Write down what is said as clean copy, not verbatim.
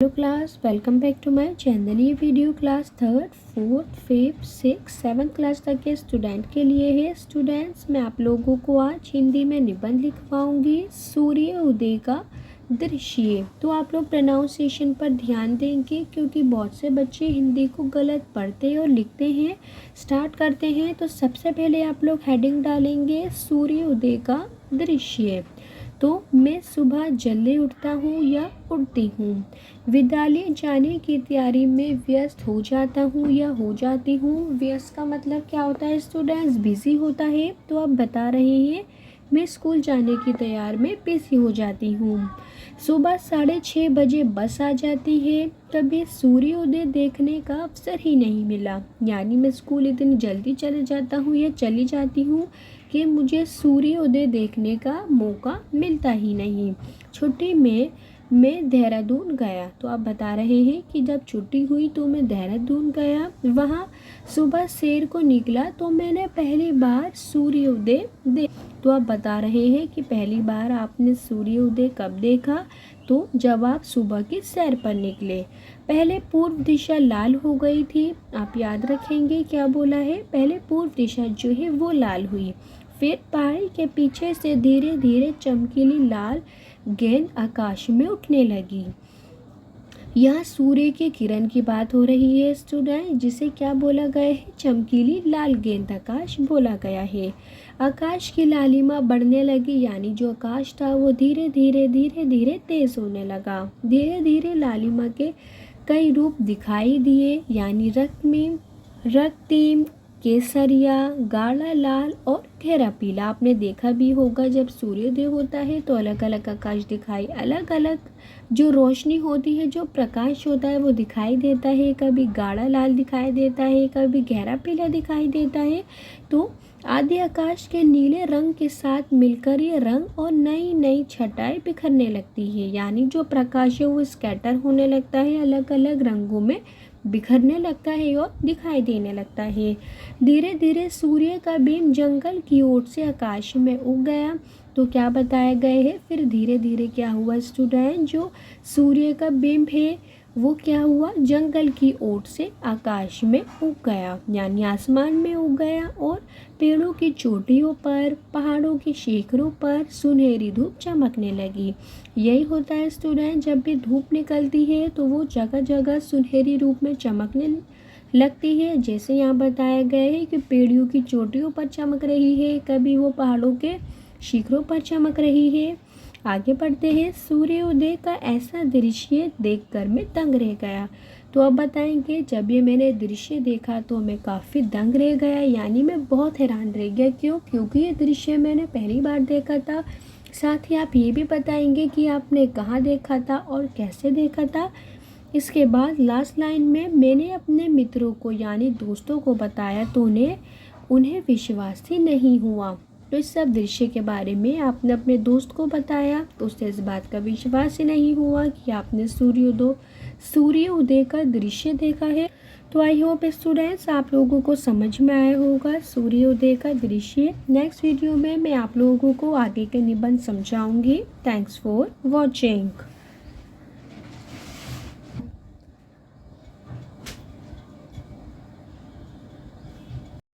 Hello class, welcome back to my channel. ये video class 3rd, 4th, 5th, 6th, 7th class तक के student के लिए है। स्टूडेंट्स, मैं आप लोगों को आज हिंदी में निबंध लिखवाऊंगी, सूर्य उदय का दृश्य। तो आप लोग प्रोनाउंसिएशन पर ध्यान देंगे क्योंकि बहुत से बच्चे हिंदी को गलत पढ़ते और लिखते हैं। स्टार्ट करते हैं। तो सबसे पहले आप लोग हेडिंग डालेंगे सूर्य उदय का दृश्य। तो मैं सुबह जल्दी उठता हूँ या उठती हूँ। विद्यालय जाने की तैयारी में व्यस्त हो जाता हूँ या हो जाती हूँ। व्यस्त का मतलब क्या होता है स्टूडेंट्स? बिजी होता है। तो आप बता रहे हैं मैं स्कूल जाने की तैयारी में बिजी हो जाती हूँ। सुबह 6:30 बजे बस आ जाती है। कभी सूर्योदय देखने का अवसर ही नहीं मिला, यानी मैं स्कूल इतनी जल्दी चले जाता हूँ या चली जाती हूँ कि मुझे सूर्योदय देखने का मौका मिलता ही नहीं। छुट्टी में मैं देहरादून गया। तो आप बता रहे हैं कि जब छुट्टी हुई तो मैं देहरादून गया। वहाँ सुबह सैर को निकला तो मैंने पहली बार सूर्योदय तो आप बता रहे हैं कि पहली बार आपने सूर्योदय कब देखा? तो जब आप सुबह की सैर पर निकले। पहले पूर्व दिशा लाल हो गई थी। आप याद रखेंगे क्या बोला है? पहले पूर्व दिशा जो है वो लाल हुई, फिर पहाड़ी के पीछे से धीरे धीरे चमकीली लाल गेंद आकाश में उठने लगी। यहाँ सूर्य की किरण की बात हो रही है स्टूडेंट, जिसे क्या बोला गया है? चमकीली लाल गेंद आकाश बोला गया है। आकाश की लालिमा बढ़ने लगी, यानी जो आकाश था वो धीरे धीरे धीरे धीरे तेज होने लगा। धीरे धीरे लालिमा के कई रूप दिखाई दिए, यानी रक्तीम, केसरिया, गाढ़ा लाल और गहरा पीला। आपने देखा भी होगा जब सूर्योदय होता है तो अलग अलग आकाश दिखाई, अलग अलग जो रोशनी होती है, जो प्रकाश होता है वो दिखाई देता है। कभी गाढ़ा लाल दिखाई देता है, कभी गहरा पीला दिखाई देता है। तो आधे आकाश के नीले रंग के साथ मिलकर ये रंग और नई नई छटाएं बिखरने लगती है, यानी जो प्रकाश है वो स्कैटर होने लगता है, अलग अलग रंगों में बिखरने लगता है और दिखाई देने लगता है। धीरे धीरे सूर्य का बीम जंगल की ओर से आकाश में उग गया। तो क्या बताया गया है? फिर धीरे धीरे क्या हुआ स्टूडेंट? जो सूर्य का बिंब है वो क्या हुआ? जंगल की ओर से आकाश में उग गया, यानी आसमान में उग गया। और पेड़ों की चोटियों पर, पहाड़ों की शिखरों पर सुनहरी धूप चमकने लगी। यही होता है स्टूडेंट, जब भी धूप निकलती है तो वो जगह जगह सुनहरी रूप में चमकने लगती है। जैसे यहाँ बताया गया है कि पेड़ों की चोटियों पर चमक रही है, कभी वो पहाड़ों के शिखरों पर चमक रही है। आगे बढ़ते हैं। सूर्योदय का ऐसा दृश्य देखकर मैं दंग रह गया। तो अब बताएंगे, जब ये मैंने दृश्य देखा तो मैं काफ़ी दंग रह गया, यानी मैं बहुत हैरान रह गया। क्यों? क्योंकि ये दृश्य मैंने पहली बार देखा था। साथ ही आप ये भी बताएंगे कि आपने कहाँ देखा था और कैसे देखा था। इसके बाद लास्ट लाइन में मैंने अपने मित्रों को यानी दोस्तों को बताया तो उन्हें विश्वास ही नहीं हुआ। तो इस सब दृश्य के बारे में आपने अपने दोस्त को बताया तो उससे इस बात का विश्वास ही नहीं हुआ कि आपने सूर्य उदय का दृश्य देखा है। तो आई होप स्टूडेंट्स आप लोगों को समझ में आया होगा सूर्योदय का दृश्य। नेक्स्ट वीडियो में मैं आप लोगों को आगे के निबंध समझाऊंगी। Thanks for watching.